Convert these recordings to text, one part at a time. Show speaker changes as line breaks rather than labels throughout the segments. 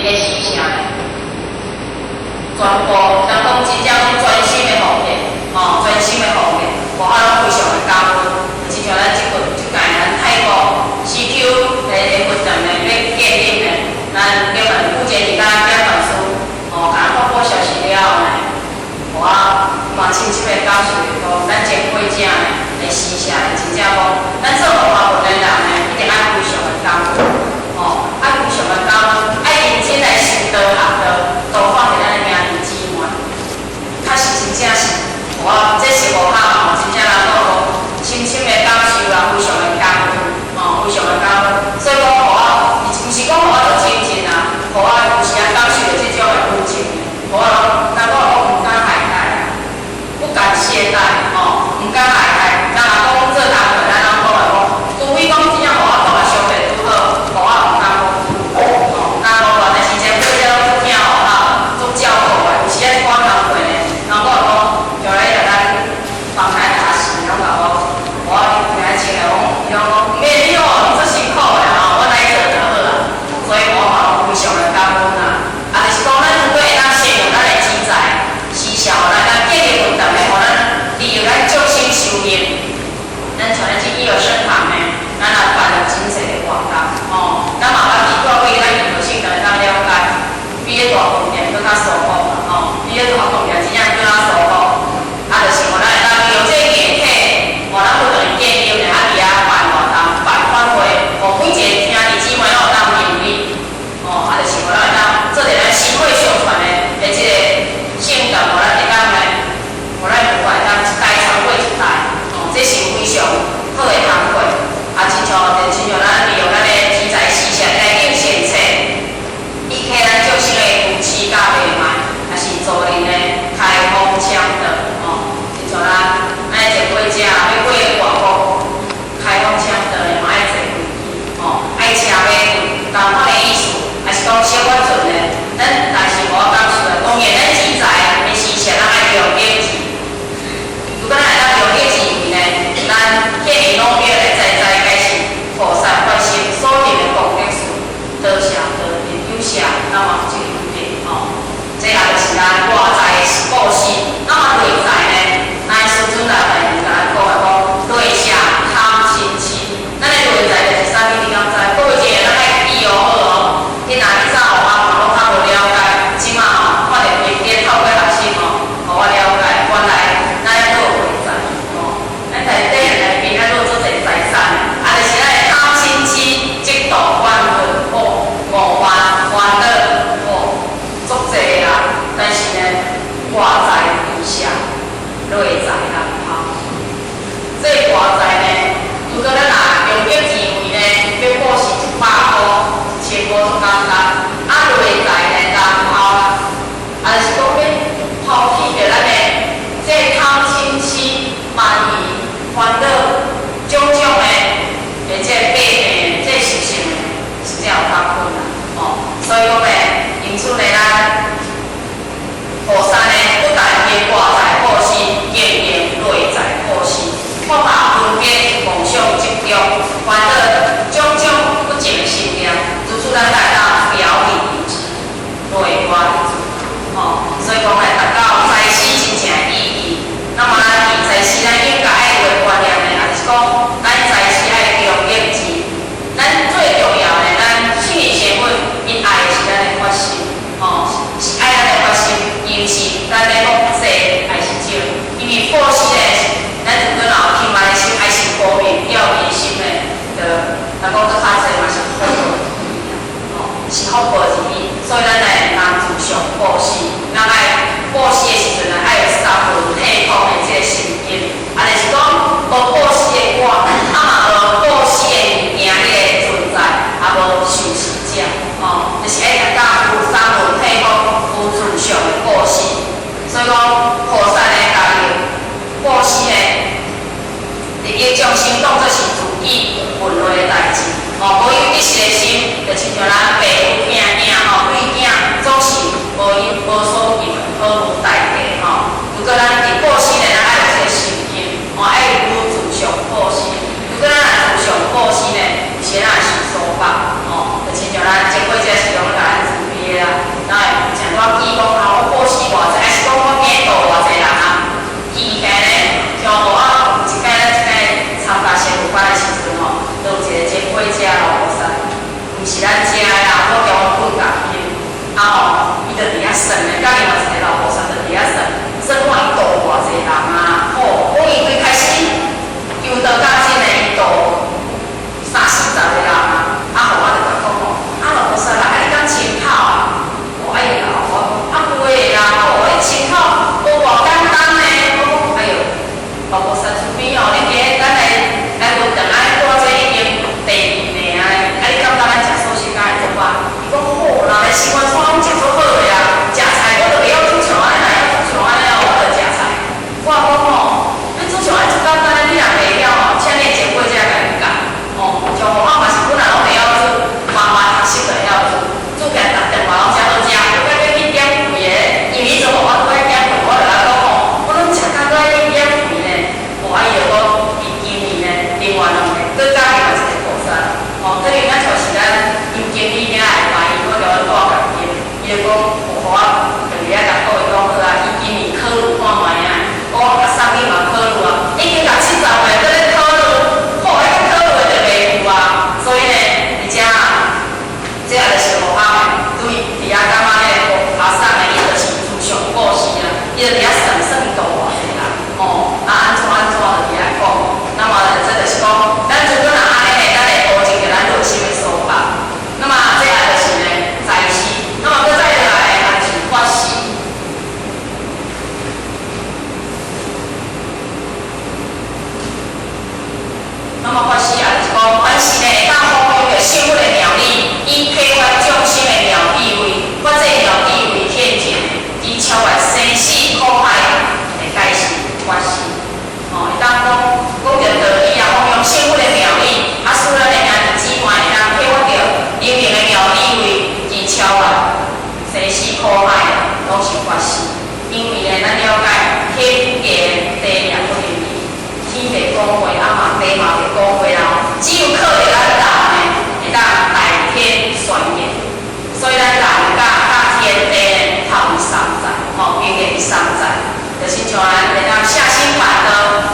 个时下全部人讲真正专心的奉献，专心的奉献，无法拢非常的感恩。亲像咱即届咱泰国 CQ 的活动呢，要建立呢，咱叫咱负责伫甲检办事，甲咱发布消息了后呢，我蛮深深的感受讲，咱前辈者呢，的施舍真正讲，咱做文化本的人呢，一定爱非常的感恩。爱非常的感恩，爱认真来修道学道，都放伫咱的名义之外。确实真正是，这是无拍嘛，真正人讲深深的感受啦，非常的感恩，非常的感恩。所以讲，毋是讲我就亲近啊，我有时啊感受到这种的父亲，我咱讲唔敢懈怠，不敢懈怠，唔敢懈怠。咱若讲做工课，咱人讲来讲，除非讲真正无法度啊，相对拄好，无法唔敢讲。但无但是前辈了听学校做教课的，有时啊是我工课呢，然后我就咧甲咱放开打时，然后甲我听来请来讲，伊讲免你哦，你做辛苦的我来做就好啦。所以我非常的感恩啦。就是讲咱如果会当善用咱的资财，施舍咱建立运动的，互咱利用咱众生修业，咱像咱这医疗生堂呢，咱也办了真济的活动，咱嘛捌去各位咱有性的当了解，比咧大饭店更较舒服嘛，比咧大饭店真正更较舒服。就是互咱会当利用这个硬体，咱不断建立咧，伫遐办活动、办法会，每一个兄弟姊妹拢有当参与，就是互咱会当做一个咱社会上传的这个性格，互咱会当呢，互咱文化会当一代传过一代，这是非常好的工课。亲像咱利用咱的题材施舍来应先册，伊客咱众生的夫妻甲爸妈，也是助人的开放倡导，亲像咱前辈者要过外国开放倡导的嘛爱坐飞机，爱车马贵，同款的意思，也是讲小我阵的，咱但是我感受的，当然咱题材的施舍，咱爱利用经济，如果咱会当利用经济呢，咱建议拢要来在开始。菩萨发心所定的功德数，多谢多定有谢，那么就有定这也就是咱外在的布施。那么内在呢，咱师尊来甲咱讲内下贪亲戚。咱的内在就是啥物？你敢知？各位姐，咱爱记好你若你早拢较无了解，即马看到经典透过学习互我了解，原来咱要做内在咱内底内面咱做做侪财产，就是咱。积道烦恼，无烦恼，足济啦。但是呢，外在以下，内在难抛。这外在呢，如果咱若用经济位呢，要布施100块、1000块就简单。内在呢难抛啦，就是讲要抛弃着咱的这贪亲戚、慢疑、烦恼种种的，这病病。实行是这样较困难所以讲呢，因此呢，咱菩萨呢，不但以外在布施，更以内在布施，放下分别、梦想、执着、烦恼种种不净的心念，如此咱来当表里一致，内外一致所以讲呢，达到财施真正的意义。那么咱财施，咱应该爱有的观念呢，也就是讲，咱财施爱利用经济。咱最重要的，咱信义社会，因爱的是咱的发心，是爱咱的发心，因是咱的福济还是少？因为布施呢，咱如果若有轻慢的心，还是高明了明心的，咱讲做较济嘛是福报是福报之意，所以咱来当自上布施，咱爱布施的时阵呢，爱有三分体空的这个心境，就是讲无布施的我，嘛无布施的物件呢。无受持者，就是爱大家有三分体空，有自上的布施。所以讲，菩萨呢，家己布施呢，第一将心当作是自己分内的代志，无有一时的心，就亲像咱爸母囝囝对囝总是无所求，好无代价如果咱伫布施呢，咱爱有这个心境，爱有自上布施。如果咱若自上布施呢，有时咱也是所办就亲像咱前辈者是用甲咱自备的结果我就伫遐甲各位讲好啊，伊今年考虑看卖啊，我甲送你嘛考虑啊，已经甲70岁搁咧考虑，好，迄考虑就袂赴啊，所以呢，而且这也就是互他对伫遐感觉迄爬山的伊就是自上顾是啊，伊就伫遐算度偌济啦，哦，安怎就伫遐讲，那么这就是讲，咱如果若安尼呢，咱会保证着咱内心的舒服。那么这下就是呢，财星，那么搁再来还是法星。那么法星也就是讲，凡是呢会当丰用着生活的妙理，以启发众生的妙智慧，把这妙智慧天境，以超越生死苦海的解释法星。哦，会当讲着道理啊，丰用生活的妙理，啊，使咱的兄弟姊妹会当启发着灵命的妙智慧，以超越生死苦海，拢是法星。因为呢，咱了解天界地也不容易，天袂讲话，啊嘛地嘛袂讲话啦，只有靠着咱人呢，会当代天宣言。所以咱人甲天地呢，头三在，吼，并列三在，就是像咱会当下心版的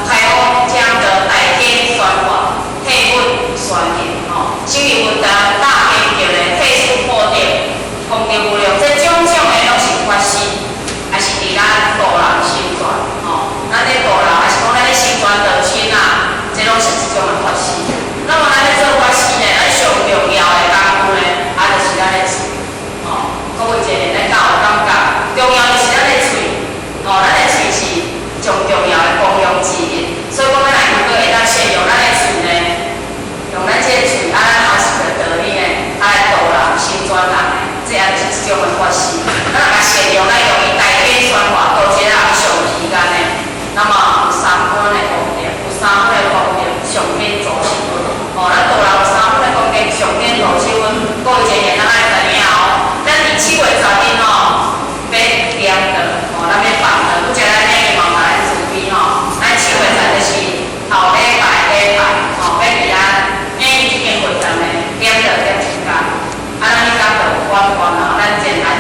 开悟将的代天宣法，替阮宣言，吼，手里运动大天桥的退出破掉，功德无量，这种种的拢是法星。还是伫咱个人心转，吼，咱咧个人还是讲咱咧心转道亲啊，这拢是一种的法师。那么咱咧做法师呢，咱上重要的功夫呢，就是咱咧嘴，吼。各位一个咱敢有感觉？重要的是咱咧嘴，吼，咱咧嘴是上重要的功用之一。所以讲，咱如果会当先用咱咧嘴呢，用咱这嘴，咱学习着道理呢，来导人心转人呢，这也就是一种的法师。咱若甲善用，咱用伊代替宣化，到这人上时间呢，那么有三分的功德，有三分的功德上天助持阮。哦，咱道人有三分的功德上天助持阮，各位一个咱爱知影哦。咱伫7月10日哦，要点灯，哦，咱要放灯，拄则咱遐伊嘛甲咱准备吼。咱7月10就是后礼拜，吼，要伫咱遐伊这间活动呢，点灯点一天，啊，咱迄天就有管啊，咱前来。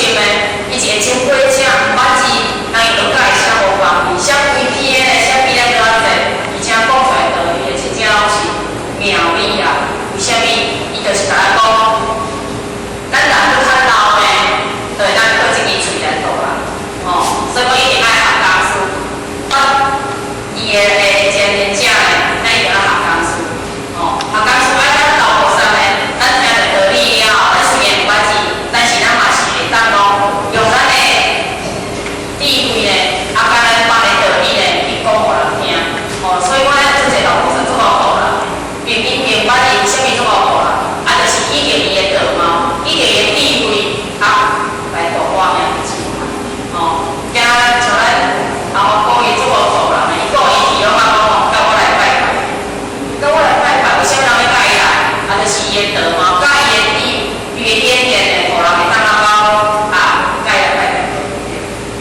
深的，伊一个真过正，毋捌字，人伊都甲伊写无共字，写规篇的，写比咱搁较济，而且讲出来道理的真正拢是妙理啊！为虾米？伊就是甲咱讲，咱人愈较老呢，就会当靠一支喙来度啦。哦，所以讲一定爱学工书，伊的前年者呢，咱一定要学工书。哦，学工书啊，咱老和尚呢，咱听着道理了后，咱虽然毋捌字，但是咱嘛是会当讲用咱的智慧呢，啊，甲咱捌的道理呢，去讲互人听。哦，所以我咱做一个老和尚做好好啦，明明捌字，为虾米做好好啦？啊，就是依着伊的道貌，依着伊的智慧啊，来度我命的钱。哦，惊像咱阿公讲伊做无好人，伊讲伊去了嘛讲吼，甲我来拜拜，甲我来拜拜，为啥人要甲伊来？啊，就是伊的道貌，甲伊的智，伊的演员呢，互人会当阿讲啊，甲伊来拜拜，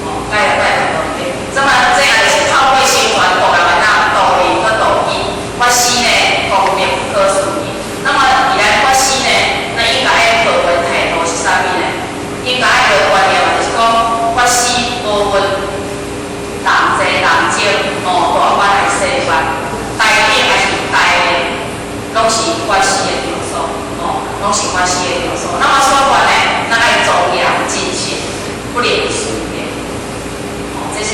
哦，甲伊来拜拜，对。这么这样就是透过宣传，互人会当道理和道义，法师呢方便不可思议。那么既然法师呢，那应该的学问态度是啥物呢？应该的观念就是讲，法师无分人济人少，哦，大法还是小法，大点还是大的，拢是法师的场所，哦，拢是法师的场所。那么说法呢，咱爱庄严尽心，不能随便，哦，这是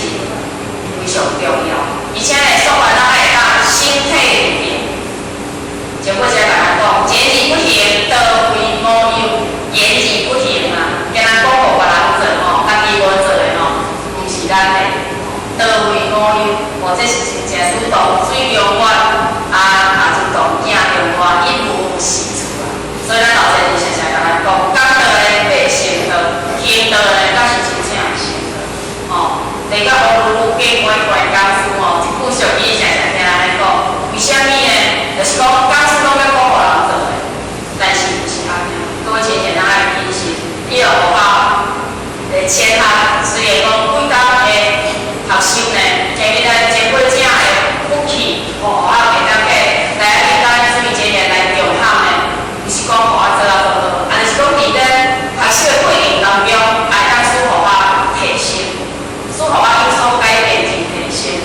非常重要。而且呢，说法咱爱当心态不变。前几只甲咱讲，言字不行，道为无有，言字不行啊，跟咱讲互别人做吼，家己无做的吼，毋是咱的。道为无有，哦，这是真正主动水中月啊，主动镜中月，因无是处啊。所以咱老先生常常甲咱讲，讲道呢袂成道，行道呢才是真正的成道。哦，第个乌鲁加乖乖工书哦，一句俗语常常听人来讲，为虾米呢？就是讲工书拢要讲互人做的，但是毋是安尼。各位前咱爱珍惜，以后无法前学，虽然讲几工的学习呢，建议咱前几正的福气，哦，啊，袂当个来领咱水前人来中喊呢，毋是讲互我做啊做好，啊，就是讲伫咱学习的过程当中，爱当使互我提升，使互我有所改变真提升，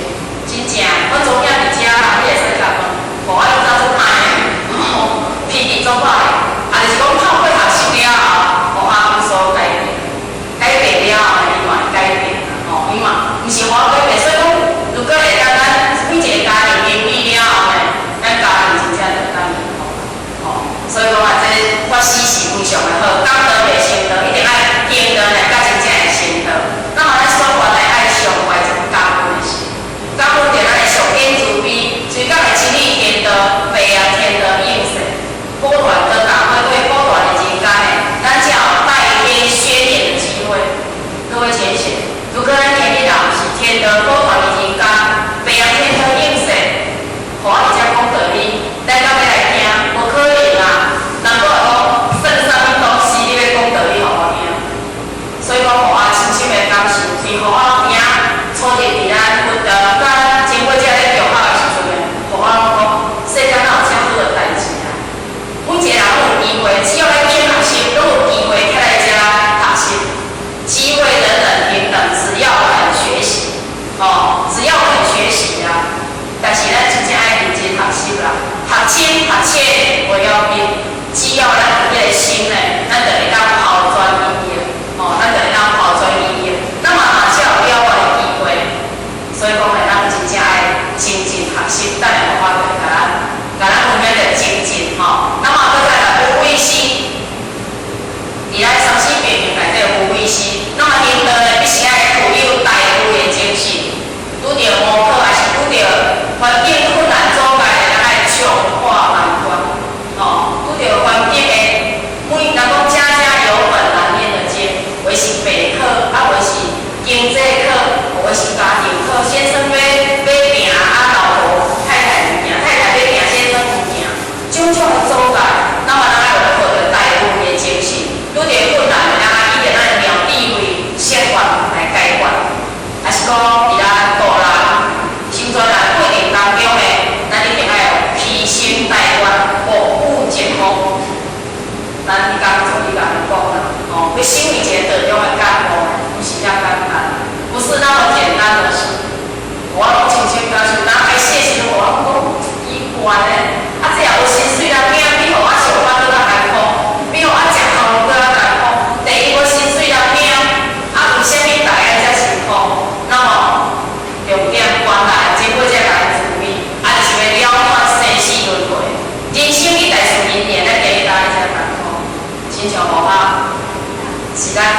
真正我昨囝伫遮，你会使甲讲，互我有当做歹的，脾气做歹的，啊，就是讲透过学习了后，互我有所改变，改变了后，伊嘛会改变啦，吼，伊嘛毋是互我改变，所以讲，如果会当咱每一个家庭经历了后呢，咱家庭真正就当幸福，吼，所以讲啊，这法师是非常的好，讲道袂成道，一定爱行道来甲真正会成道。那么咱说话来爱常怀一种感恩的心，感恩着咱的上天慈悲，随讲的真理天道，白啊天道应世，波段的感会对波段的人间呢，咱才有代天宣言的机会。各位前贤，如果咱天地人是天道波段的人间，白啊天道应世，互我直接讲道理，咱敢要来听？无可能啊！人搁会讲算啥物东西，你要讲道理互我听？所以讲，互我深深的感受，是互我听，初入伫咱佛道，甲前几只咧中学的时阵呢，互我讲，世间哪有这么多代志啊？每一个人都有机会，只要咱愿学习，都有机会起来遮学习。机会人人平等，只要肯学习，哦。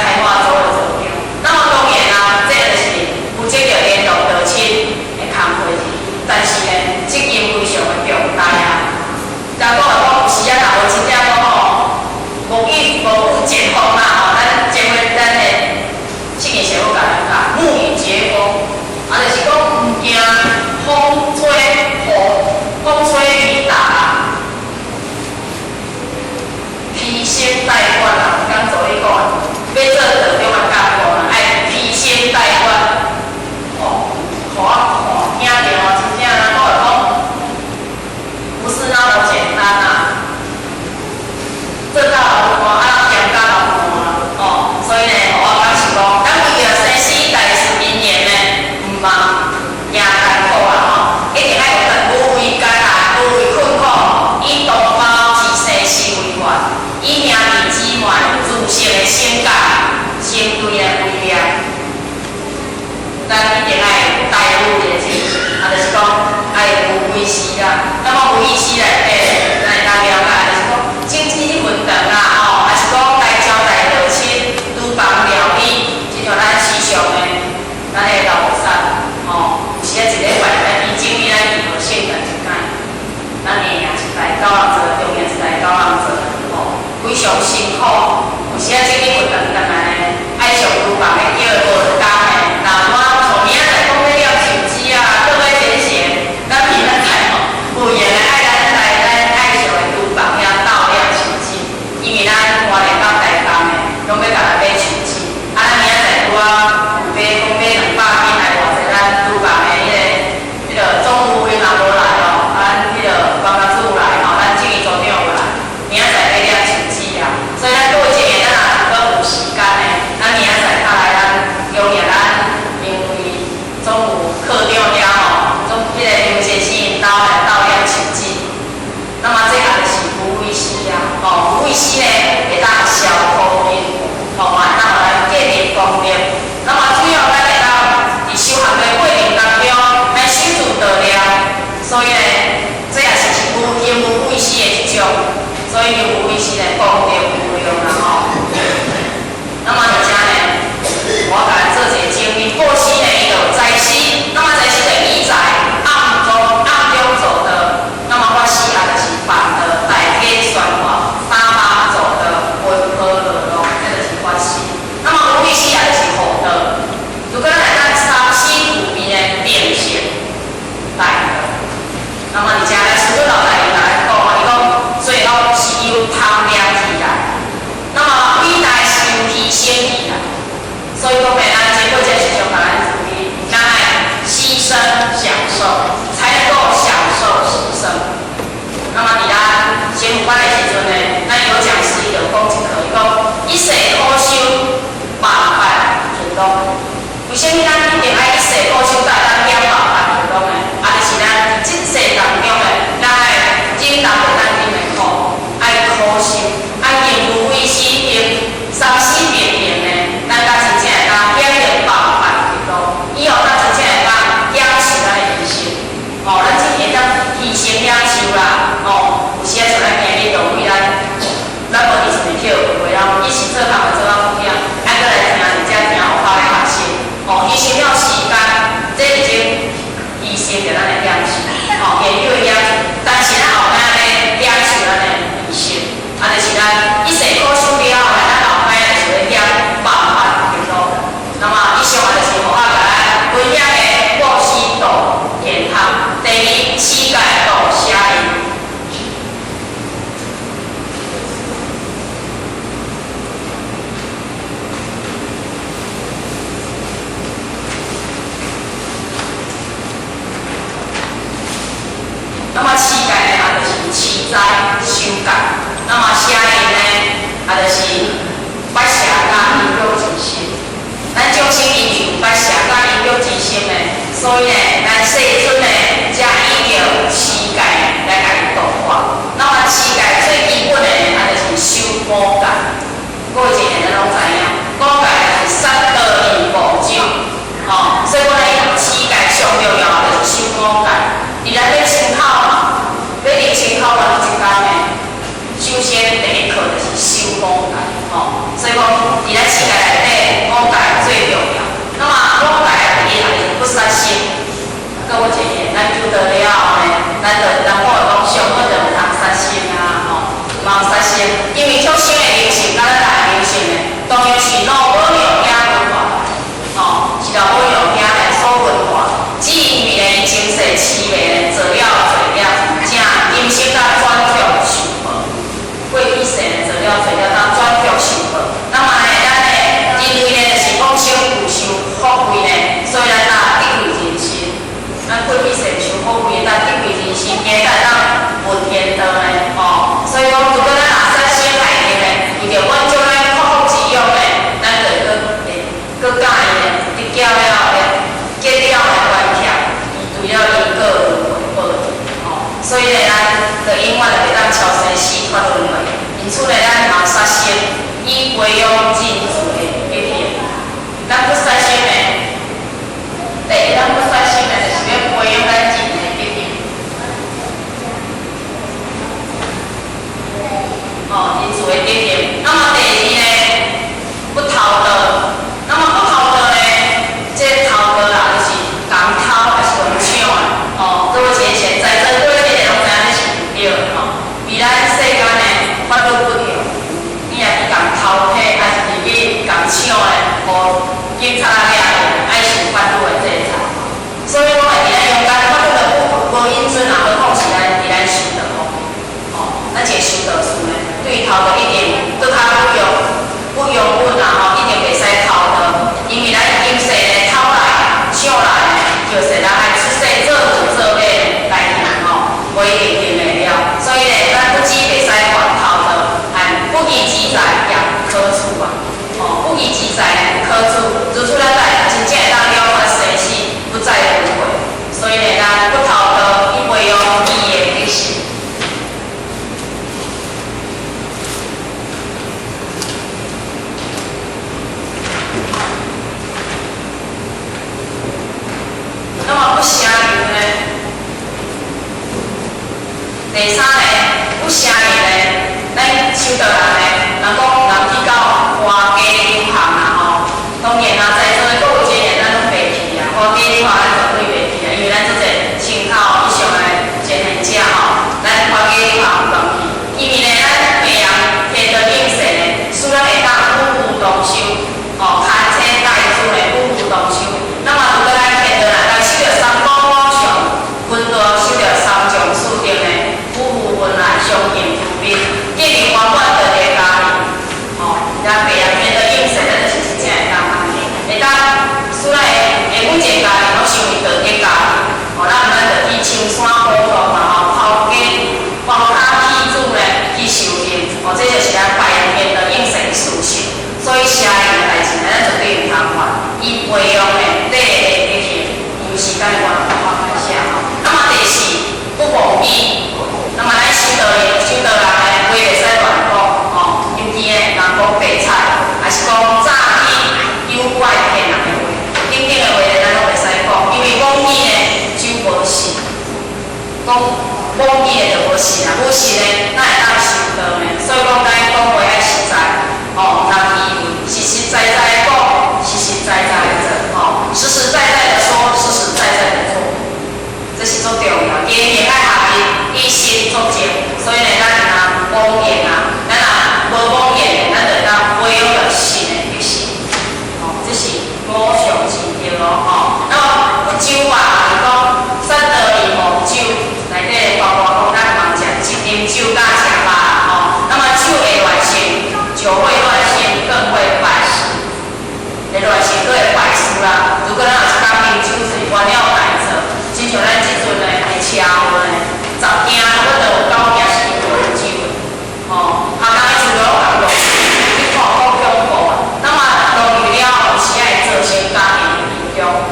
开发组的组长。那么当然啊，这就是负责着联络得亲的工作，但是呢，责任非常的重大啊。甲讲有时啊，若无真正讲吼，无有结婚嘛吼，咱结婚咱的这件事我甲咱讲，沐雨结风，啊，就是讲毋惊风吹雨打啊，披星戴月啊，刚做你讲的，要做着中啊干部啊，爱披星戴月，哦，互我看听着哦，真正啊，我讲不是那么简单啊，做到老婆啊，养到老婆啊，哦，所以呢，我讲是讲，咱为了生死代事姻缘呢，毋茫也艰苦啊吼，一定爱无畏艰难，无畏困苦，以同胞之生心为愿，以兄弟姊妹自信的性格、相对的威廉，咱一定爱带入这个精神，啊，就是讲爱有威势啦。那么威势内底，咱会当了解，就是讲经济稳定啦，吼，还是讲该招待得亲、厨房料理，就像咱时常的，咱的老菩萨，吼，有时啊一礼拜咱伊整理咱娱乐性质一摆，咱年夜一摆，9人做，中夜一摆9人做，吼，非常辛苦，有时啊整理稳定当然呢，爱上厨房的叫无工的，那我从明仔载讲要了手机啊，各位先生，咱明仔载吼，有闲来爱咱爱上的厨房遐斗了手机，因为咱花莲到台东的，拢要甲咱买手机，啊，咱明仔载拄啊有买200斤来偌济咱厨房的迄个总务员也无来哦，咱迄个帮他组来吼，咱经理组长有来，明仔载要了手机啊，所以咱过节咱若搁有时间的，咱明仔载较来咱用业咱因为总有课长了吼，总迄个刘先生因兜来斗了手机，那么这也就是无畏师啊，吼，无畏师呢会当消苦因，吼，嘛当来建立功德，那么主要咱会当伫修行的过程当中，咱守住道了，所以呢，这也是无畏师的一种，所以无畏师的功德无量啦吼。那么而且呢，我甲咱做一个整理，过去呢伊就有斋师，那么斋师的义载暗中走的，那么法师啊就是办的大天宣化，三八走的温和乐咯，这就是法师。那么无畏师啊就是好的，如果咱来咱三师五面的典型来的，那么而且咱师傅老大伊来讲啊，伊讲最后是由贪念起来，那么伟大是由提升起来。所以讲，咱经过这时就把咱注意，咱爱牺牲享受，才能够享受死生。那么，伫咱仙府班的时阵呢，咱有讲师伊就讲一课，伊讲一世苦修，万法成功。为什么咱一定爱一世苦修，才会当减万法成功呢？啊，就是咱一世当中呢，咱爱忍耐咱忍的苦，爱苦修，爱用无畏师用三思明明呢，咱甲真正会当显现万法成功。以后咱真正会当享受咱的人生，吼，咱真会当提升享受啦，吼，有时啊像咱今日就为咱无伫厝跳舞的啊，一时做工做到有影，还搁来听人家听学校的学生，吼，牺牲了时间，这已经牺牲着咱的享受，吼，言语的享受，但是咱后摆咧享受咱的人生，啊，就是咱一世苦修了后，咱后摆就是要减万法成功。那么以上啊就是我甲咱分享的过失道天堂，第二世界道写的。那么乞丐呢，也就是乞斋修改。那么写人呢，也就是捌写甲因果之心。咱众生因为有捌写甲因果之心的，所以呢，咱世尊呢，才以着乞丐来甲伊度化。那么乞丐最基本的呢，也就是修果戒。各位一年咱拢知影，果戒就是三道义无障，吼，所以我来乞丐上重要就是修果戒。伫咱咧清口嘛，要入清口嘛，一工的。首先警察掠去，爱受法律的制裁。所以我会伫咱勇敢，法律的无因准啊，何况是咱伫咱修道咱一个修道士呢，对头的一点对他不容忍啊一定袂使偷的，因为咱已经说咧偷来、抢来，就是咱爱出世做父做母的代志袂一定会了。所以咧，咱不只袂使乱偷的，不义之财也不可处啊。不义之财呢不可处，如出咱来真正会当了发生死，不再轮回。所以呢，咱不偷的，以培养义的德行。那么不邪淫呢？第三呢，不邪淫呢，咱修道人呢，若讲去到花街流行啊当然啊，在座的各位姐妹咱拢袂去啊，花街流行咱绝对袂去啊，因为咱做者参考以上的前贤者咱花街流行不敢去，因为呢，咱培养天德应世呢，虽然会当夫妇同修，牵车带主呢，夫妇同修，那么如果咱天德人来修着三宝五常，分段修着三种四德呢，夫妇恩爱相敬如宾，建立圆满的家庭，咱培养天德应世，咱就是真正会当安尼，会当虽然会每一个家庭拢成为道德家庭，咱就去青山古道嘛，头家包卡起主呢去修行，这就是咱培养天德应世的事情。所以邪淫的代志，咱绝对唔通犯。伊培养的礼的德行，毋是咱原法来写那么第四，不忘义。那么咱修道人呢，话袂使乱讲尤其呢，人讲白菜，还是讲诈欺、诱拐骗人的话，等等的话咱拢袂使讲，因为忘义呢就无信，讲忘义的就无信啦，无信呢，哪会当修道呢？所以讲咱讲话爱实在。唔通议论，实实在在的讲，实实在在的做，实实在在的说，实实在在的做，这是最重要。言言爱合一，以心作则。所以呢，咱若妄言啊，咱若无妄言的，咱就当培养着信的德行。这是五常之德那么酒啊，就是讲三得二红酒，内底包括讲咱通食一啉酒加食肉那么酒会乱性。酒会乱性，更会败事。乱性都会败事啦。如果咱若是讲啉酒醉，原了代错，亲像咱即阵呢，会车祸呢，10件我都有9件是因为酒的。下工的酒都有工作，你看够恐怖啊。那么落雨了，有时也会造成家庭的影响。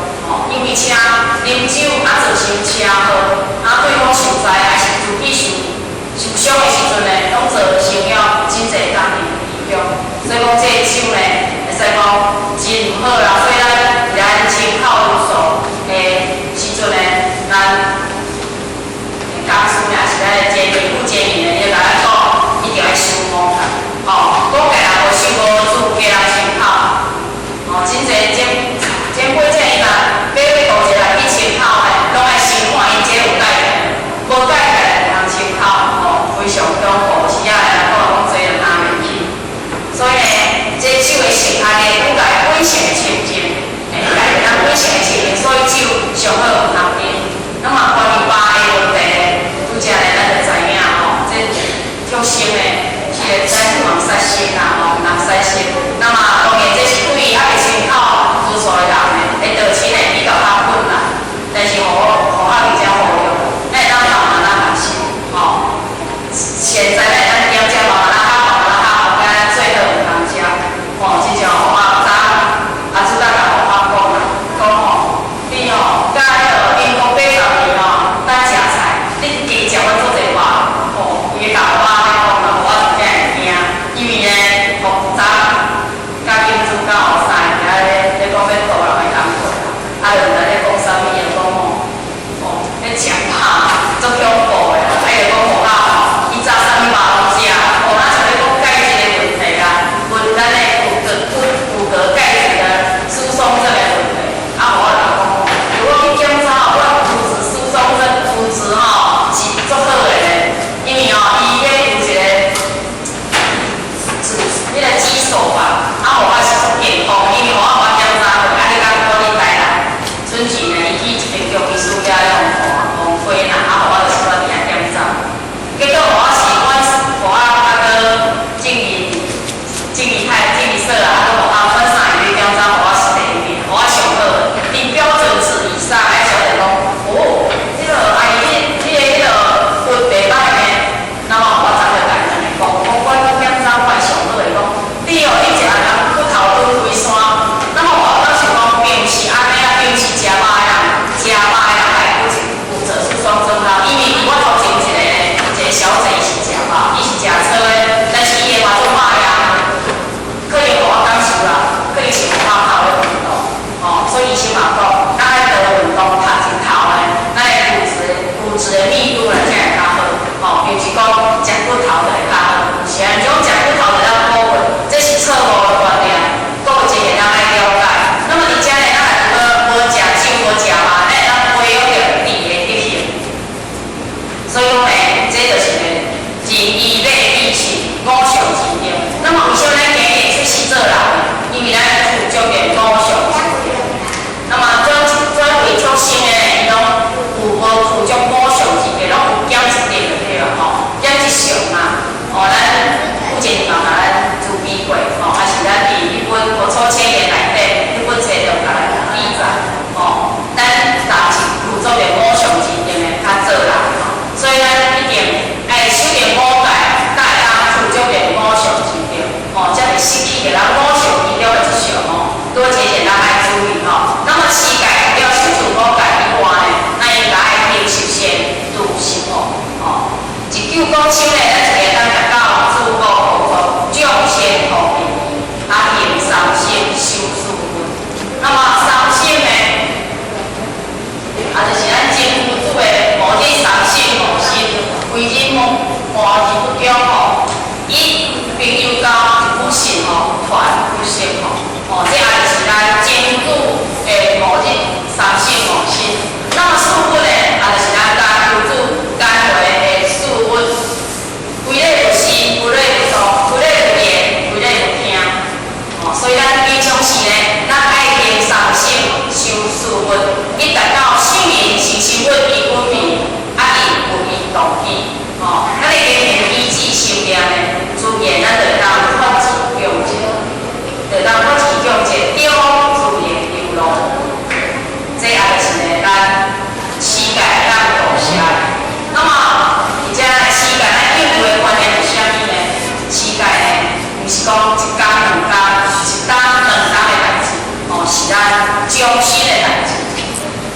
伤心的代志。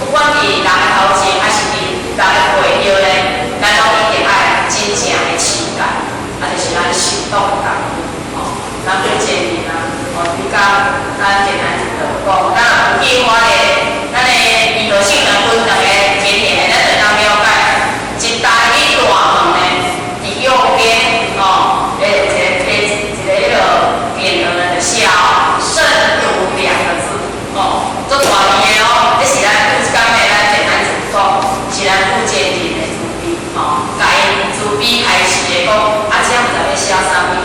不管伫人的头前，还是伫人的背后呢，咱拢一定爱真正的乞丐，就是咱行动的功夫。咱不建议啊，比较咱简单就讲，咱有计划的，咱的娱乐性能分两个田野，咱就当了解，一大一大门呢，伫右边一个匾额呢，写圣如2个字，做大字的这是咱不讲的咱简单自述，是咱不建议的自闭，甲因自闭开始的讲，这毋知要写啥物。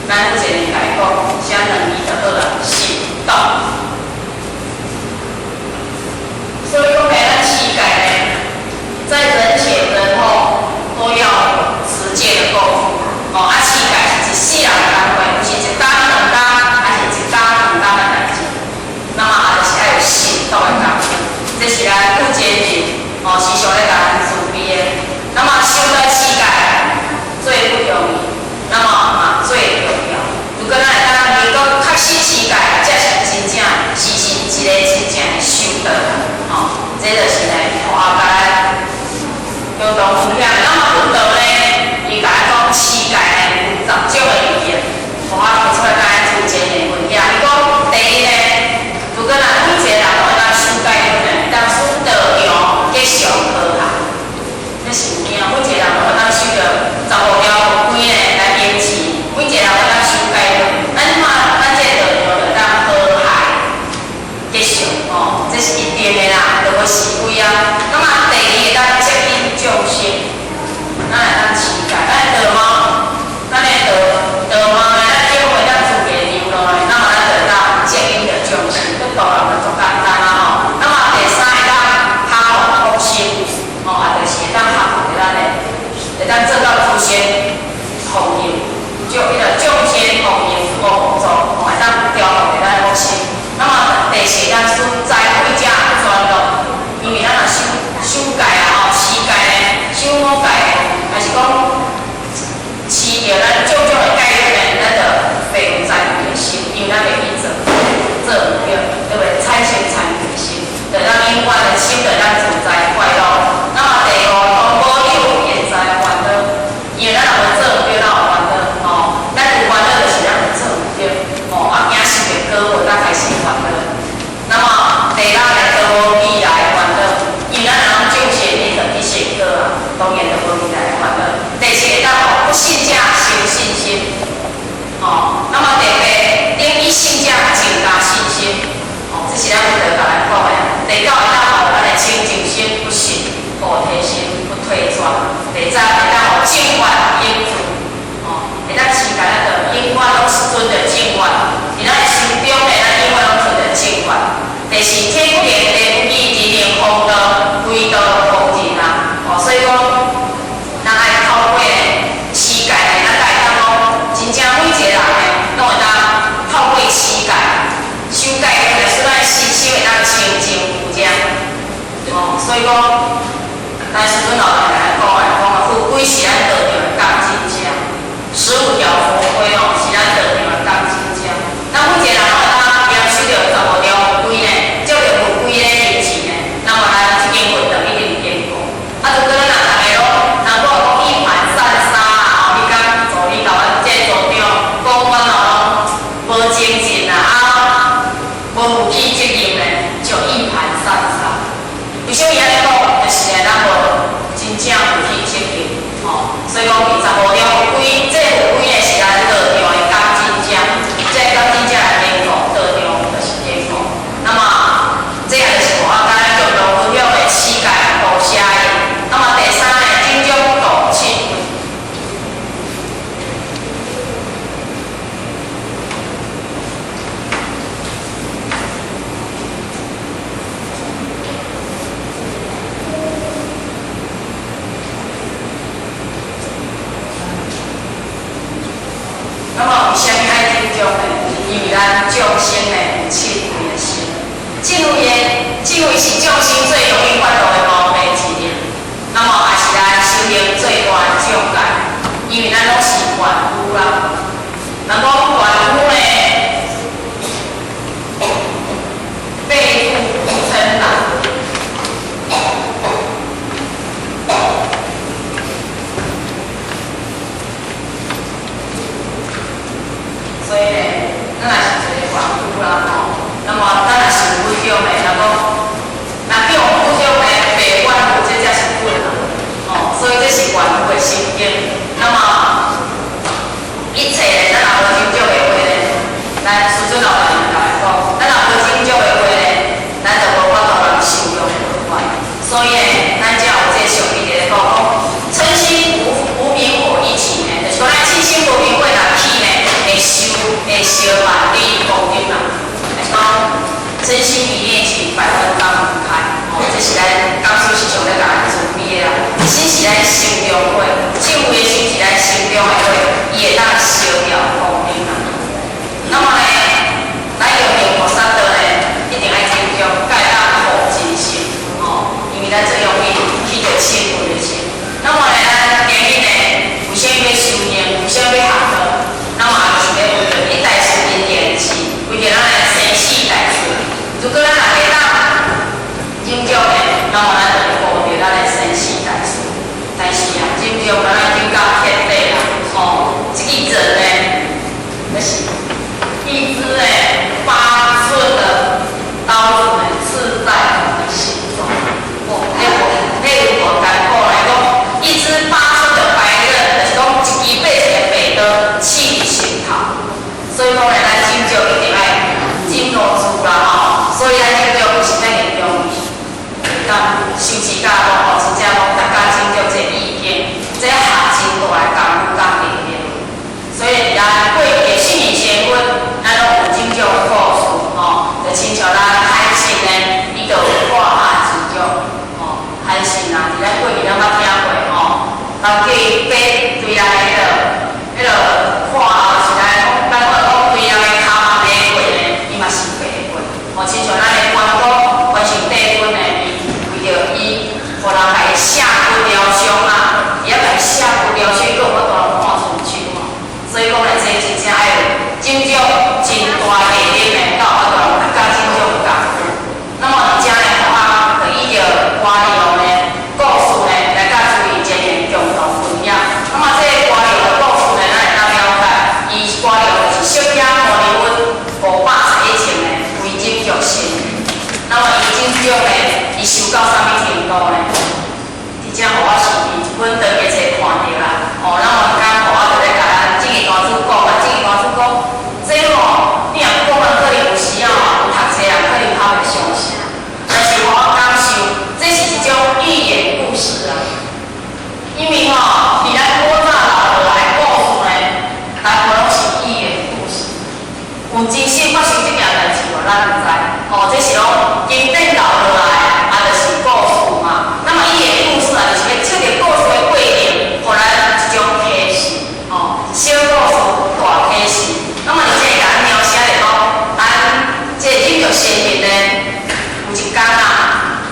咱不建议来讲，写2字就好了，行动。所以讲，咱乞丐呢，在人前人后都要实践的功夫。乞丐是一世人单位，不是一单两单，还是一单两单的代志。那么就是要有行动的功夫，这是咱不建议时常咧甲咱自闭的。那么想到乞丐最不容易，那么最重要。如果咱会当能够确实乞丐，才是真正是一个真正的修道人。这就是呢，后甲咱共同分享的。那么佛道呢，伊甲咱讲乞丐呢有10种的语言，我提出来甲咱推荐的分享。伊讲第一呢，如果咱每一个人都会当修戒律呢，当使道场吉祥和谐。这是有影，每一个人都会当修着15条法规呢来维持，每一个人会当修戒律。咱这个道场就当和谐吉祥这是一定的啦，就无是非啊。那么第二个当接引众生，咱来当乞丐，咱的道盲，咱的道盲呢，咱叫会当自己流落来，那么咱就当接引着众生，这道人就足简单啦那么第三个当哈佛福星，就是会当合乎咱的，会当做到诸仙弘扬，就迄个众仙弘扬无合作，会当调伏咱的福星。那么第四，咱使财会者专用，因为咱若守戒啊乞丐呢，守五戒，还是讲饲着咱种种的戒律呢，咱就废有财的心，因为咱袂去做唔对，对不对？财神财的心，就让永远的心就让自在快乐。那么第五，讲无有现在烦恼，因为咱若无做唔对，咱有烦恼咱有烦恼就是咱有做唔对惊受着果，咱开始烦恼。那么第六个就无未来的烦恼，因为咱若种善因，就必成果当然就无未来的烦恼。第七个不信者修信心，那么第八，等以信者增加信心，这是咱佛教甲咱讲的。第九个咱的清净心不信，菩提心不退转。第十个咱正愿应付，会当乞丐咱就永远拢是存着正愿，伫咱的心中呢，咱永远拢存着正愿。第四，天定地不义，人人福道，归道福人啊。所以讲，咱爱透过乞丐呢，咱会当讲，真正每一个人呢，拢会当透过乞丐修戒律来使咱的心会当清净无疆。所以讲，咱师尊老人来讲富贵是咱道场的钢筋架，15条佛规是咱道场的钢筋架。咱每一个人都当严守着15条佛规呢，照着佛规咧行事呢，那么咱这间佛就一定坚固。如果咱大家拢能够讲一盘散沙你讲助理甲阮这组长讲阮无精进无负起责任呢，就一盘散沙。为什么伊安尼讲？就是呢，咱无真正负起责任，所以讲15条法规，这法规呢是咱道场的钢筋架，这钢筋架来坚固，道场就是坚固。那么这也就是我刚才共同分享的乞丐无写印。那么第三呢，种种道亲。真心比练习百分刚不开，这是咱感受是上要甲咱准备的啦。心是咱心中话，手的心是咱心中的话，伊会当烧掉风景啦。那么呢，咱用菩萨道呢，一定爱精中，才会当护真心，因为咱最容易去着亲近的心。那么呢，咱今日呢，为啥要修行？为啥要学道？那么就是要为着一代师因缘起，为着咱的生死代数。如果咱若袂当精中呢，那么咱就会顾着咱的生死代数。但是啊，精中咱就到天地啦，这个人呢，那是一支呢8寸的刀子呢，刺在我们的心中。那有多艰苦来讲，一支8寸的白刃，就是讲一支8寸的白刀刺入心头。所以讲呢，咱精中一定爱精落住啦，所以咱精中不是在严重，当修持家讲真正讲大家精中这意见，这学真大的功夫讲里面。所以咱过去信任先分，咱拢有精中的故事，就亲像咱海信呢，伊就有画下精中，海信啊，咱过去咱捌听过，人去爬对来迄个画啊，是咱讲对人的骹嘛爬过呢，伊嘛是爬过，亲像咱的关公，关上帝君呢，为着伊，互人来下骨疗伤啊，伊也来下骨疗伤，佫有法度看出手嘛。所以讲呢，这真正爱有精中真大毅力呢，才有法度大家精中的功夫。那么而且呢，他就依着瓜利王呢故事呢，来甲诸位前面共同分享。那么这个瓜利王的故事呢，咱会当了解，伊瓜利王就是释迦牟尼佛500岁以前呢，为精中仙人。那么伊精中呢，伊修到啥物程度呢？真正互我是阮当日册看到啦。那么刚互我就咧甲咱这个大主讲啊，这个大主讲，这你若讲人可能有时有读册人可能较袂相信，但是我感受，这是一种寓言故事啊。因为伫咱古早留落来故事呢，大部拢是寓言故事。有真实发生这件代志无？咱毋知。这是拢经典留落来，就是故事嘛。那么寓言故事啊，就是要借着故事的过程，互咱一种启示，小故事大启示。那么而且会甲咱描写着讲，咱这精中仙人呢，有一天啊，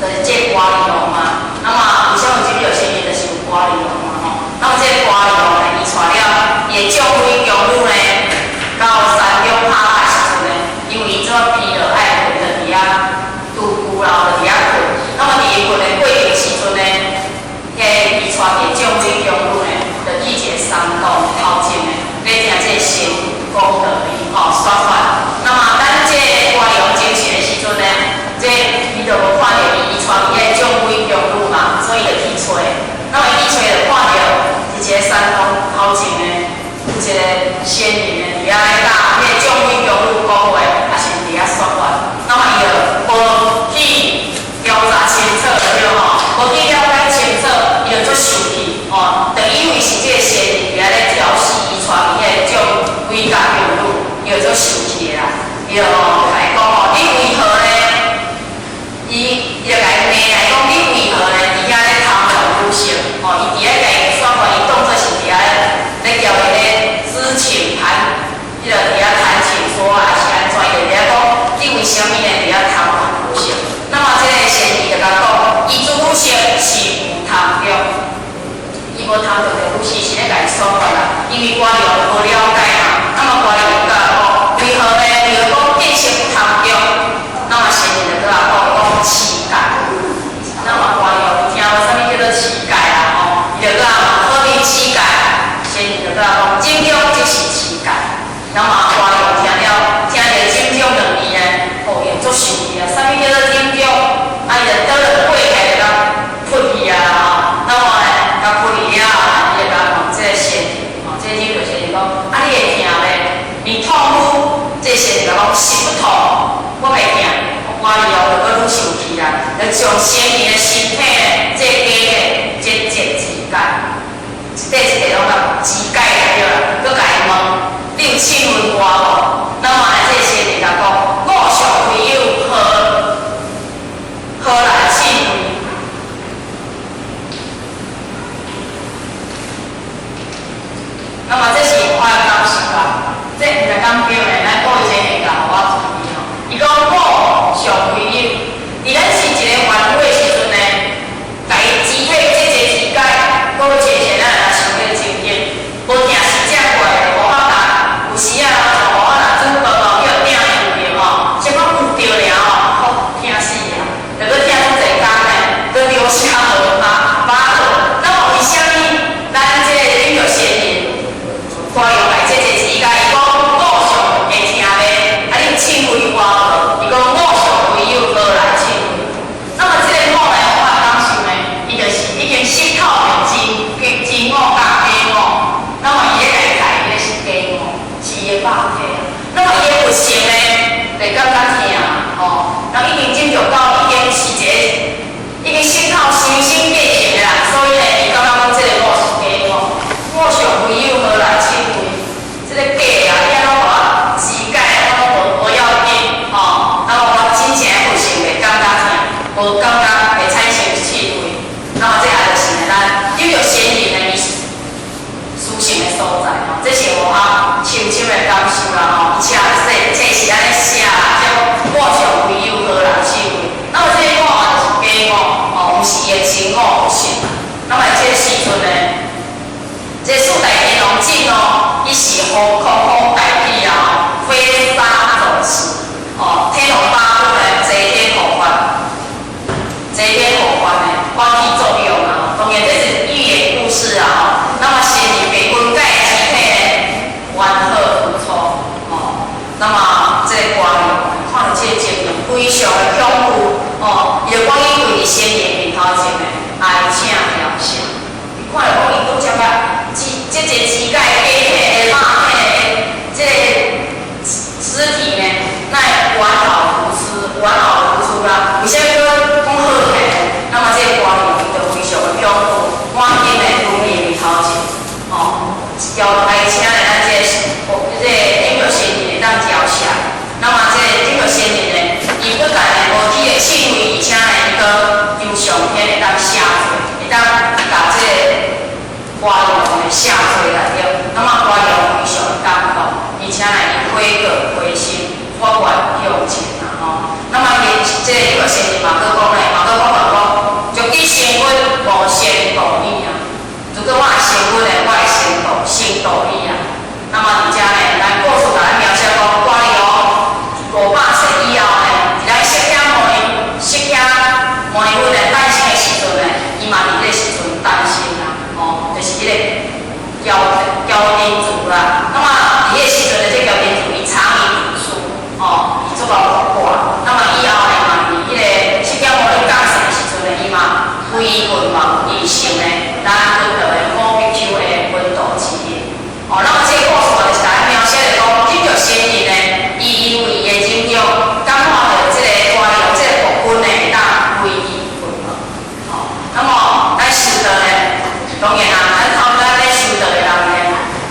就是这瓜利王嘛。那么为啥有精中仙人，就是有瓜利王嘛，那么这瓜利王呢，伊带了伊的将军强女呢，到山中拍海时阵呢，因为伊做疲劳爱困，就伫遐拄久啦，就伫遐困。那么伫伊困的过程时阵呢，伊带着将军强女呢，就去一个山洞头前呢，咧听这仙讲道理，说法。那么咱这瓜利王精神的时阵呢，这伊就无看到伊带伊个将军强女嘛，所以就去找。那么伊去找就看到伫一个山洞头前呢，有一个仙人呢，伫遐咧甲迄个将军强女讲话，也是伫遐说法。那么伊就无去调查清楚对无去了解清楚，伊就足生气就因为是这个仙人伫遐咧调戏伊带伊迄个将规家强女，伊就足生气啦。伊就甲伊讲你为何呢？伊就甲伊骂来讲，你为何呢？伫遐咧贪恋女性伊伫遐甲伊说法，伊当作是伫遐咧叫伊咧知情谈，伊就伫遐谈情说爱是安怎？伊就伫遐讲，你为什么呢？伫遐贪恋女性？那么这个仙人就甲讲，伊做女性是无贪着，伊无贪着着女性是咧甲伊说法啦，因为瓜利王无了解嘛。那么瓜利王甲讲，为何呢？为何讲见性不贪着？那么仙人就甲讲乞丐。那么瓜利王听到啥物叫做乞丐啦？伊就甲何为乞丐？仙人就甲讲，精中即是乞丐。那么瓜利王听到精中2字呢，伊就足生气啊！啥物叫做精中？伊就倒落跪下就甲扑伊啊！那么呢，甲扑伊了，伊就甲讲这个仙人，这个精中仙人讲，你会疼咧？你痛不？这个仙人甲讲是不痛，我袂疼。瓜利王就搁愈生气啦，就将仙人的身体呢，这家呢，节肢解，一个拢甲肢解来了啦，搁甲伊问，你有亲阮我无？那么呢，这个仙人甲讲，我上亏上贵友。伫咱是一个晚会时阵呢，家己肢体这个体解，搁有一个咱若想要经验，无定时正过来，无法达。有时啊，像无法达做报告叫订有着吼，结果有着了吼，痛死啊！着搁痛出一工呢，搁留下号码码。那么为虾米咱这个领导先人，该用来这个肢解？伊讲五常会听咧，啊你凊费我无？伊讲五常贵友无来凊费。那么这个五来我当想呢，伊就是已经湿透的真五加假五。那么伊咧来改，伊是假五，是伊的肉体。那么伊的佛性呢，就感觉疼哦。那已经进入到已经是一个已经湿透身心变形的啦，所以呢，伊感觉讲这个五是假五，五常贵友无来凊费。这个假啊，你安怎互我肢解，我拢无要紧哦。那么我真正的佛性袂感觉疼，无感觉会产生气味。那么这也就是呢，咱领导先人的伊思想的所在吼，这是我深深的感受啦吼。而且这是安尼写啦，叫五常贵友无来凊费。那么这个五啊就是假五哦，毋是伊的真五佛性。那么这个时阵呢，这四大天龙镜哦，伊是空空代替啊，飞沙走石哦，天龙八部呢，齐天护法，齐天护法呢，发挥作用啊。当然这是寓言故事啊吼。那么先人被分解的肢体呢，完好如初哦。那么这个观念，看到这个经验，非常的恐怖哦。伊就讲伊对先人面头前的爱请了声，你看到讲伊拄则啊。这个肢解假体的肉体的这个尸体呢，那完好如初，完好如初啦。为啥要讲好体？那么这个观念就非常的恐怖，满天的如面面头前，哦，要来请的咱这领导先人会当交下。那么这领导先人呢，伊不但呢无体的气味，而且呢，伊个由上天会当下垂，会当把这个。歌谣下垂来了，那么歌谣非常感动，而且呢，伊悔过悔心，发愿向前啦吼。那么伊这个先人嘛，佮讲咧，嘛佮讲讲，就你先阮无先度你啊，如果我会先阮咧，我会先度你啊。那么而且呢，咱故事甲咱描写讲，歌谣500岁以后呢，伫咱释迦牟尼佛咧诞生的时阵呢，伊嘛伫这时阵诞生啦。就是迄个骄天主啦，那么伫迄个时阵呢，这骄天主伊长年读书，哦，伊做到佛挂。那么以后呢嘛，伫迄个释迦牟尼降生的时阵呢，伊嘛非分嘛有异性呢，咱佛教的五比丘的分道之业。哦，那么这个故事就是来描写的讲，这个先人呢，伊因为伊的种种感化着这个歌谣，这个部分呢会当归依佛了。哦，那么咱修道呢，当然啦。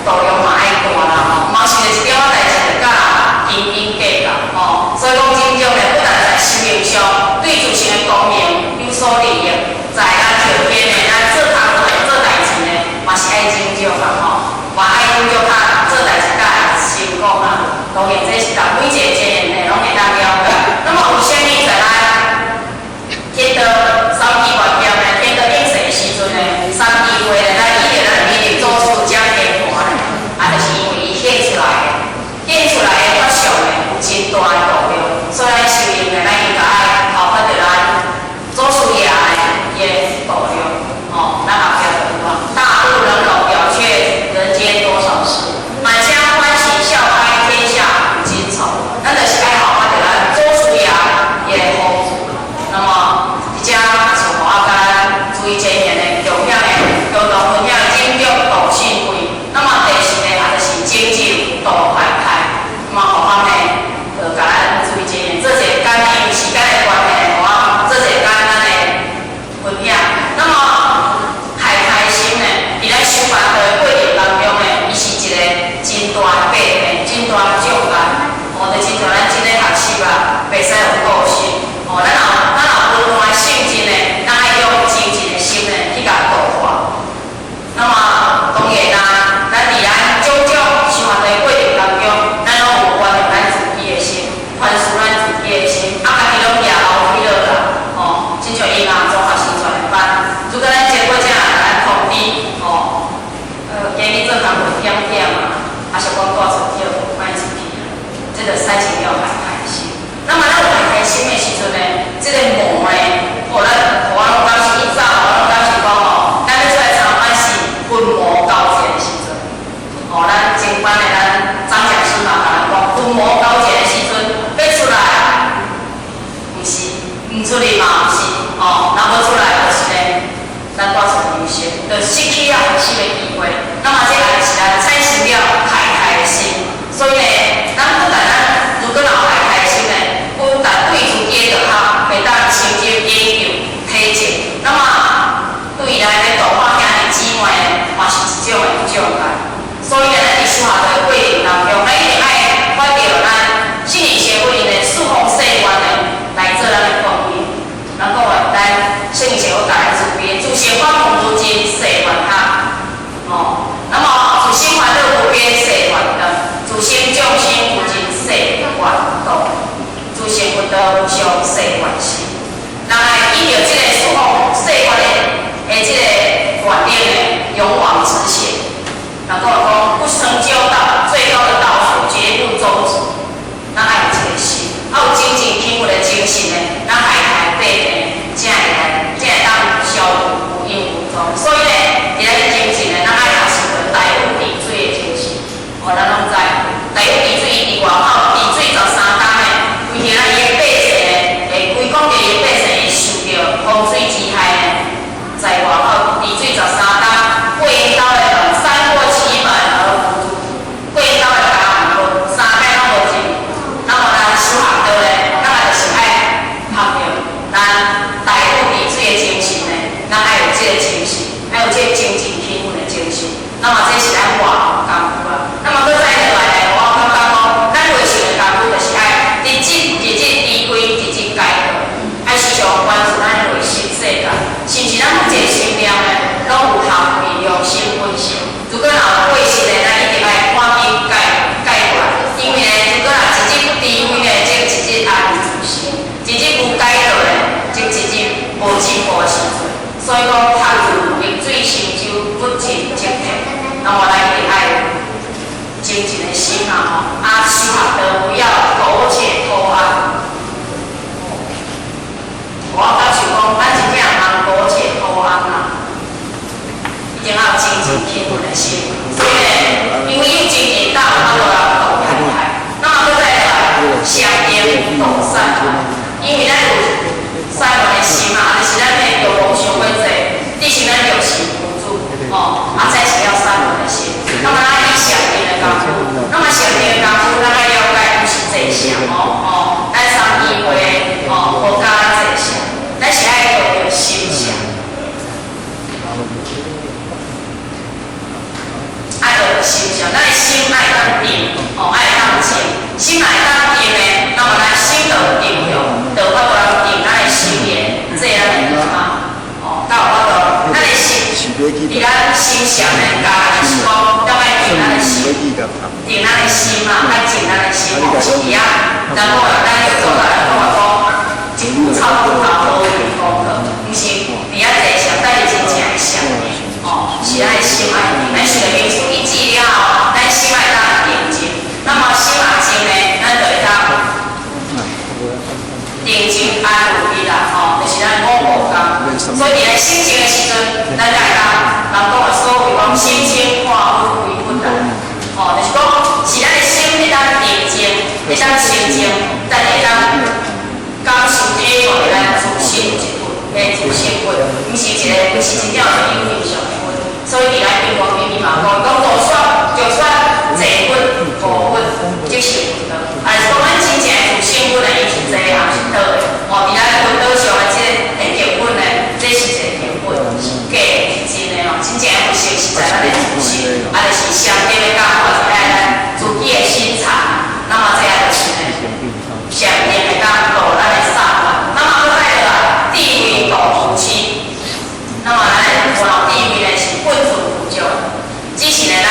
道量嘛爱大啦吼，嘛是一点仔代志就甲斤斤计较吼，所以讲真正咧，不但在生命上对自身的功能有所利益，在咱后天咧，咱做代志咧，嘛是爱斟酌啦吼，嘛爱斟酌较做代志较会成功啦。当然这是咱每一个经验咧，拢会当了解。那么为虾米在咱天道三期完结咧，天道应世的时阵咧，三期会咧，咱以着咱面临做出这样的。啊，就是因为伊显出来的法相呢，有真大的道量，所以咱修行呢，咱应该爱效法着咱祖师爷的上世关系。人会依照这个事奉世关的这个原理呢，勇往直前。人讲不成就道，最高的道术绝不终止。咱爱有这个心，有精进品物的精神呢，咱海台八平，才会当消除无因无踪。所以呢，伫咱精进呢，咱爱也是个大禹治水的精神。咱拢知，大禹治水伊伫外口治水13工呢，规天啊伊的百姓呢，规讲着伊的百姓会受着风水之害呢，在外口治水13工，贵刀的人3过7本而无主，贵刀的家毋论3摆拢无进。那么咱修学道呢，咱也就是爱学着咱大禹治水的精神呢，咱爱有这个精神，爱有这个精进品物的精神。那么这是咱外行功夫啊。那么搁再落来呢，我感觉讲，咱维修的功夫就是爱日积规改革，爱时常关注咱的内心世界，是毋是咱目前心念呢，拢有合理用心分析。如果若有过失呢，咱一定爱赶紧改过来，因为呢，如果若一日不智慧呢，即一日安于自身；一日无改过呢，即一日无进步的时阵。所以讲，读书逆水行舟，不进则退。那么咱一定爱有精进的心啊！修学道不要苟且偷安。我甲想讲，咱真正通苟且偷安啊！一定要有精进品物的心。所以呢，因为有精进道，咱就要懂太太。那么搁再来，相应懂善啊！因为咱有善良的心啊，就是咱的欲望伤过济，只是咱有心无助这是要善良的心。那么咱以上面的功夫，那么上面的功夫，咱要了解不是这项咱三义会无教咱这项，咱是爱有着心项，爱有着心项，咱的心爱当定，爱当静，心爱当定呢，那么咱心就有定用，就法度来定咱的心念，这样的嘛，到法度，咱的心。伫咱心上呢，家就是讲，要爱定咱的心，定咱的心嘛，爱静咱的心，是一样。然后咱要做来讲话讲，一步草不逃，多一功课，毋是伫遐坐上，但是真正会上的，是咱的心爱定。咱学民俗一记了后，咱心爱当定静。那么心若静呢，咱就会当定静安如意啦，就是咱五步讲。所以伫咱心静的时阵，咱才会当。人讲的所谓讲心清化污为不难，就是讲是咱的心会当定静，会当清净，但会当感受这个会咱自信一份，自信份，毋是真正有因上的份。所以伫咱中国秘密嘛讲，就算坐稳、无稳，即是稳的。还是讲咱真正自信份的，伊是坐也是倒的。伫咱稳道上的这定稳呢，这是一个定稳，是假的。真正有实实在咱的自信，就是上帝的教法，就爱咱自己的心肠。那么这样就是呢，上帝会当导咱的善法。那么搁再来，智慧导夫妻。那么咱有智慧呢是本自无少，只是呢咱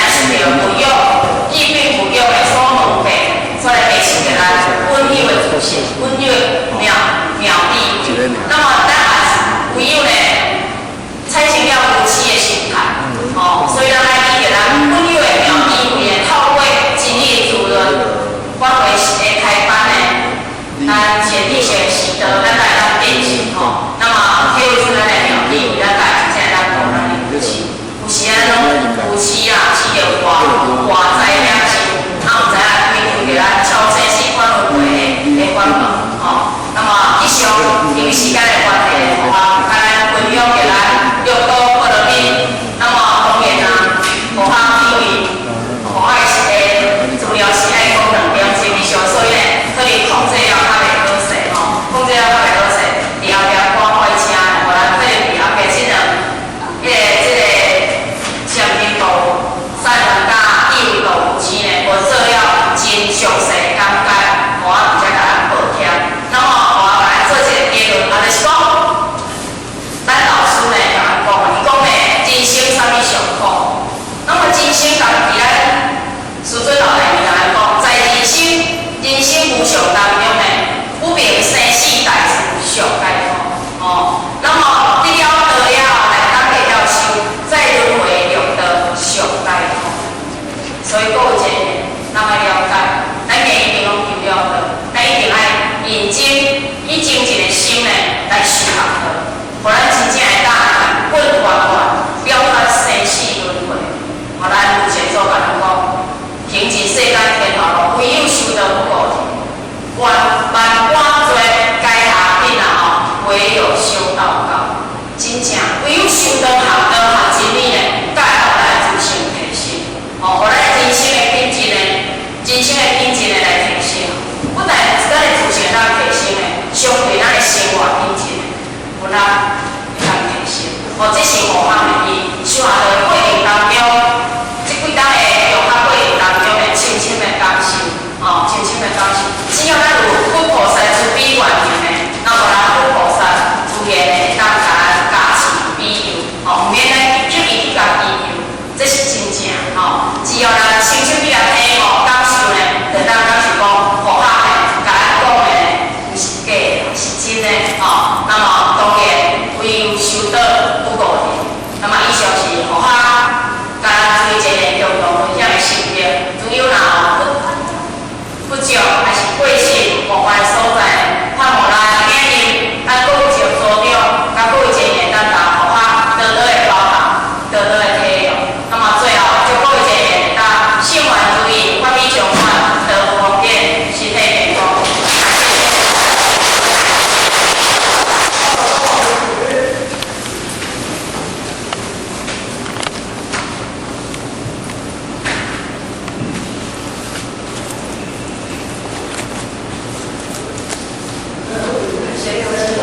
先不是
第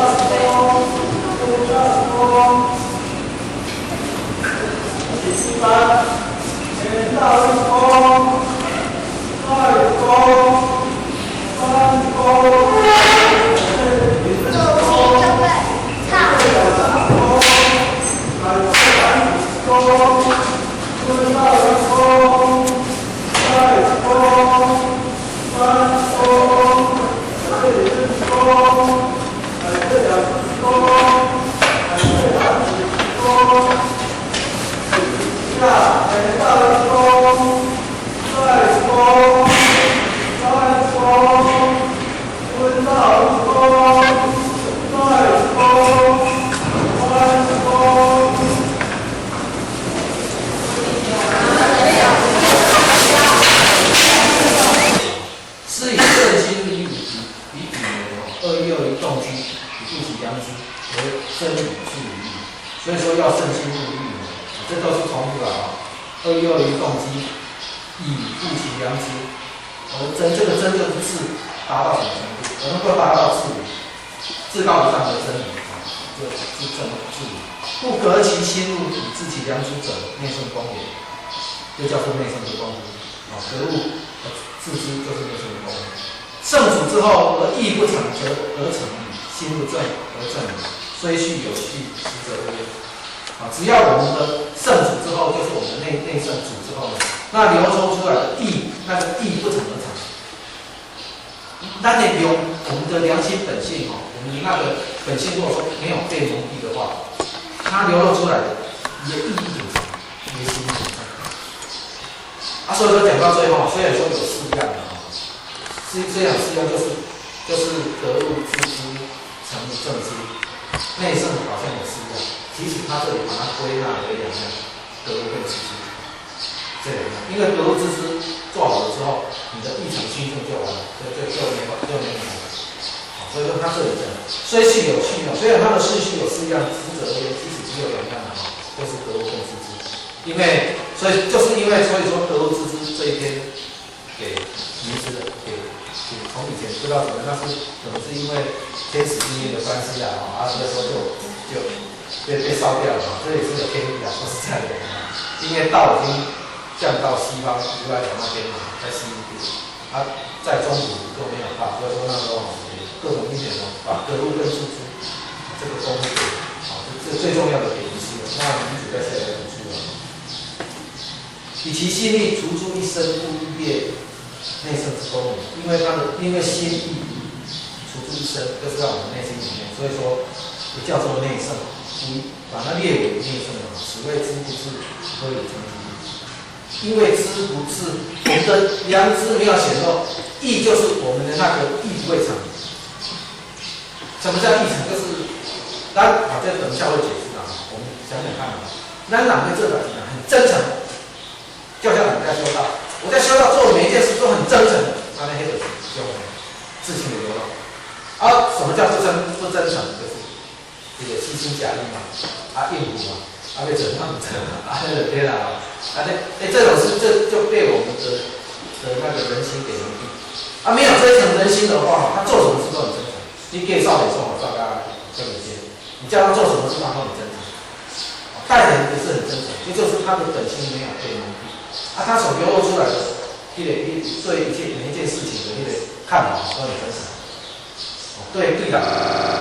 八，前到一公，二公，三公，四公，
是以正心与比2121动机与肚脐梁支为真理是无义，所以说要正心入义，这都是重复的啊。2121动机以肚脐梁支，真这个真就是至达到什么程度？能够达到至高无上的真理啊，就是正至理。不革其心入以自其梁支者，内圣光也，又叫做内圣的光啊，格物。自知就是内圣的功。圣主之后而义不成，则成矣；心不正而正矣。虽续有序，实则曰。只要我们的圣主之后，就是我们的内圣主之后呢，那流抽出来的义，那个义不成而成。那你有我们的良心本性我们那个本性如果说没有被蒙蔽的话，它流露出来的也义不成，也心不成。所以说讲到最后，虽然说有4样虽然4样就是格物致知、诚正知，内圣好像有4样，其实他这里把它归纳为2样，格物跟致知这2样。因为格物致知做好了之后，你的一场心正就完了，就没有了。所以说他这里讲，虽序有序虽然他的次序有4样，实则而言，其实只有2样就是格物跟致知。所以说格物致知这一篇给迷失的，从以前不知道怎么，但是可能是因为天使意念的关系所以说就被烧掉了这也是有天意说实在的因为道已经降到西方如来那边在西域在中土都没有道，所以说那时候各种因缘把格物跟致知这个功夫这最重要的给迷失了。那女主在下来读书了。以其心力除诸一生不业内圣之功，因为心意除诸一生，就是在我们内心里面，所以说也叫做内圣，把它列为内圣此谓知不至，何以成之？因为知不至，我们的良知没有显露，义就是我们的那个义不会成。什么叫义成？就是这等一下会解释我们想想看咱人对这个很真诚。就像你在修道，我在修道做每一件事都很真诚，那黑的就自信的流露。什么叫不真诚？就是这个虚心假意应付被整那么真对啦这种事就被我们的那个人心给蒙蔽。没有这一层人心的话，他做什么事都很真诚。你给少年说大概就有些，你叫他做什么事他都很真诚。待人也是很真诚，也就是他的本性没有被蒙蔽。他所流露出来的对每一件事情的看法都很真诚，对的。